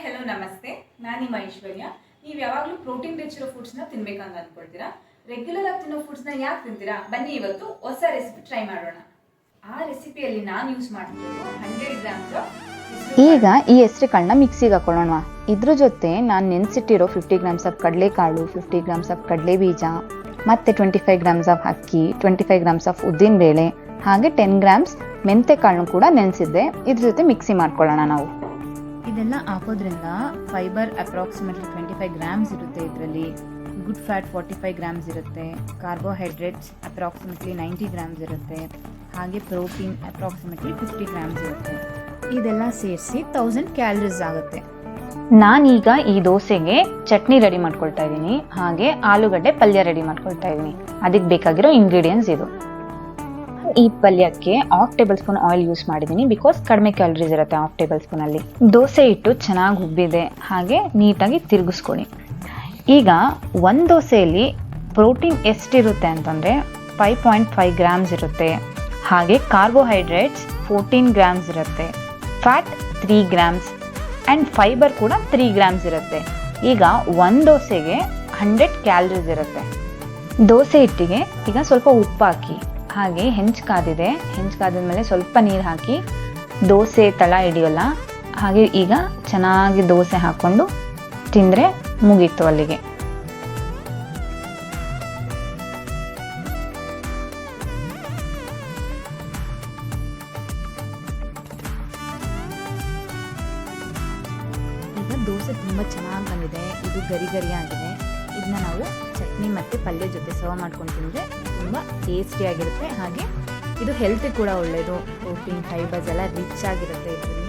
Hello ನಮಸ್ತೆ. ನಾನು ನಿಮ್ಮ ಐಶ್ವರ್ಯ. ನೀವು ಯಾವಾಗಲೂ ಪ್ರೋಟೀನ್ ರಿಚ್ ಇರೋ ಫುಡ್ಸ್ನ ತಿನ್ಬೇಕಂತ ಅಂದ್ಕೊಳ್ತೀರಾ. ರೆಗ್ಯುಲರ್ ಆಗಿ ತಿನ್ನೋ ಫುಡ್ಸ್ನ ಯಾಕೆ ತಿಂತೀರಾ? ಬನ್ನಿ ಇವತ್ತು ಹೊಸ ರೆಸಿಪಿ ಟ್ರೈ ಮಾಡೋಣ. ಆ ರೆಸಿಪಿಯಲ್ಲಿ ನಾನು ಯೂಸ್ ಮಾಡ್ತಿರೋದು 100 ಗ್ರಾಮ್ಸ್. ಈಗ ಈ ಹೆಸರುಗಳನ್ನ ಮಿಕ್ಸಿಗೆ ಹಾಕೊಳ್ಳೋಣ. ಇದ್ರ ಜೊತೆ ನಾನು ನೆನೆಸಿಟ್ಟಿರೋ 50 ಗ್ರಾಮ್ಸ್ ಆಫ್ ಕಡಲೆಕಾಳು, 50 ಗ್ರಾಮ್ಸ್ ಆಫ್ ಕಡಲೆ ಬೀಜ, ಮತ್ತು 25 ಗ್ರಾಮ್ಸ್ ಆಫ್ ಅಕ್ಕಿ, 25 ಗ್ರಾಮ್ಸ್ ಆಫ್ ಉದ್ದಿನಬೇಳೆ, ಹಾಗೆ 10 ಗ್ರಾಮ್ಸ್ ಮೆಂತೆ ಕಾಳನ್ನು ಕೂಡ ನೆನೆಸಿದ್ದೆ. ಇದ್ರ ಜೊತೆ ಮಿಕ್ಸಿ ಮಾಡ್ಕೊಳ್ಳೋಣ ನಾವು. ಇದೆಲ್ಲ ಹಾಕೋದ್ರಿಂದ ಫೈಬರ್ ಅಪ್ರಾಕ್ಸಿಮೇಟ್ಲಿ 25 ಗ್ರಾಮ್ಸ್ ಇರುತ್ತೆ. ಇದರಲ್ಲಿ ಗುಡ್ ಫ್ಯಾಟ್ 45 ಗ್ರಾಮ್ಸ್ ಇರುತ್ತೆ. ಕಾರ್ಬೋಹೈಡ್ರೇಟ್ಸ್ ಅಪ್ರಾಕ್ಸಿಮೇಟ್ಲಿ 90 ಗ್ರಾಮ್ಸ್ ಇರುತ್ತೆ. ಹಾಗೆ ಪ್ರೋಟೀನ್ ಅಪ್ರಾಕ್ಸಿಮೇಟ್ಲಿ 50 ಗ್ರಾಮ್ಸ್ ಇರುತ್ತೆ. ಇದೆಲ್ಲ ಸೇರಿಸಿ 1000 ಕ್ಯಾಲರೀಸ್ ಆಗುತ್ತೆ. ನಾನೀಗ ಈ ದೋಸೆಗೆ ಚಟ್ನಿ ರೆಡಿ ಮಾಡ್ಕೊಳ್ತಾ ಇದ್ದೀನಿ. ಹಾಗೆ ಆಲೂಗಡ್ಡೆ ಪಲ್ಯ ರೆಡಿ ಮಾಡ್ಕೊಳ್ತಾ ಇದ್ದೀನಿ. ಅದಕ್ಕೆ ಬೇಕಾಗಿರೋ ಇಂಗ್ರೀಡಿಯೆಂಟ್ಸ್ ಇದು. ಈ ಪಲ್ಯಕ್ಕೆ 1/2 ಟೇಬಲ್ ಸ್ಪೂನ್ ಆಯಿಲ್ ಯೂಸ್ ಮಾಡಿದ್ದೀನಿ, ಬಿಕಾಸ್ ಕಡಿಮೆ ಕ್ಯಾಲರೀಸ್ ಇರುತ್ತೆ 1/2 ಟೇಬಲ್ ಸ್ಪೂನಲ್ಲಿ. ದೋಸೆ ಹಿಟ್ಟು ಚೆನ್ನಾಗಿ ಉಬ್ಬಿದೆ, ಹಾಗೆ ನೀಟಾಗಿ ತಿರುಗಿಸ್ಕೊಳ್ಳಿ. ಈಗ ಒಂದು ದೋಸೆಯಲ್ಲಿ ಪ್ರೋಟೀನ್ ಎಷ್ಟಿರುತ್ತೆ ಅಂತಂದರೆ 5.5 ಗ್ರಾಮ್ಸ್ ಇರುತ್ತೆ. ಹಾಗೆ ಕಾರ್ಬೋಹೈಡ್ರೇಟ್ಸ್ 14 ಗ್ರಾಮ್ಸ್ ಇರುತ್ತೆ. ಫ್ಯಾಟ್ 3 ಗ್ರಾಮ್ಸ್ ಆ್ಯಂಡ್ ಫೈಬರ್ ಕೂಡ 3 ಗ್ರಾಮ್ಸ್ ಇರುತ್ತೆ. ಈಗ ಒಂದು ದೋಸೆಗೆ 100 ಕ್ಯಾಲರೀಸ್ ಇರುತ್ತೆ. ದೋಸೆ ಹಿಟ್ಟಿಗೆ ಈಗ ಸ್ವಲ್ಪ ಉಪ್ಪು ಹಾಕಿ, ಹಾಗೆ ಹೆಂಚು ಕಾದಿದ್ಮೇಲೆ ಸ್ವಲ್ಪ ನೀರು ಹಾಕಿ ದೋಸೆ ತಳ ಹಿಡಿಯೋಲ್ಲ. ಹಾಗೆ ಈಗ ಚೆನ್ನಾಗಿ ದೋಸೆ ಹಾಕ್ಕೊಂಡು ತಿಂದರೆ ಮುಗೀತು ಅಲ್ಲಿಗೆ. ಈಗ ದೋಸೆ ತುಂಬ ಚೆನ್ನಾಗಿ ಬಂದಿದೆ. ಇದು ಗರಿ ಆಗಿದೆ. ಇದನ್ನ ನಾವು ಚಟ್ನಿ ಮತ್ತು ಪಲ್ಯ ಜೊತೆ ಸರ್ವ್ ಮಾಡ್ಕೊಂಡು ತಿಂದರೆ ತುಂಬ ಟೇಸ್ಟಿಯಾಗಿರುತ್ತೆ. ಹಾಗೆ ಇದು ಹೆಲ್ತ್ ಕೂಡ ಒಳ್ಳೆಯದು. ಪ್ರೋಟೀನ್ ಫೈಬರ್ಸ್ ಎಲ್ಲ ರಿಚ್ ಆಗಿರುತ್ತೆ ಇದರಲ್ಲಿ.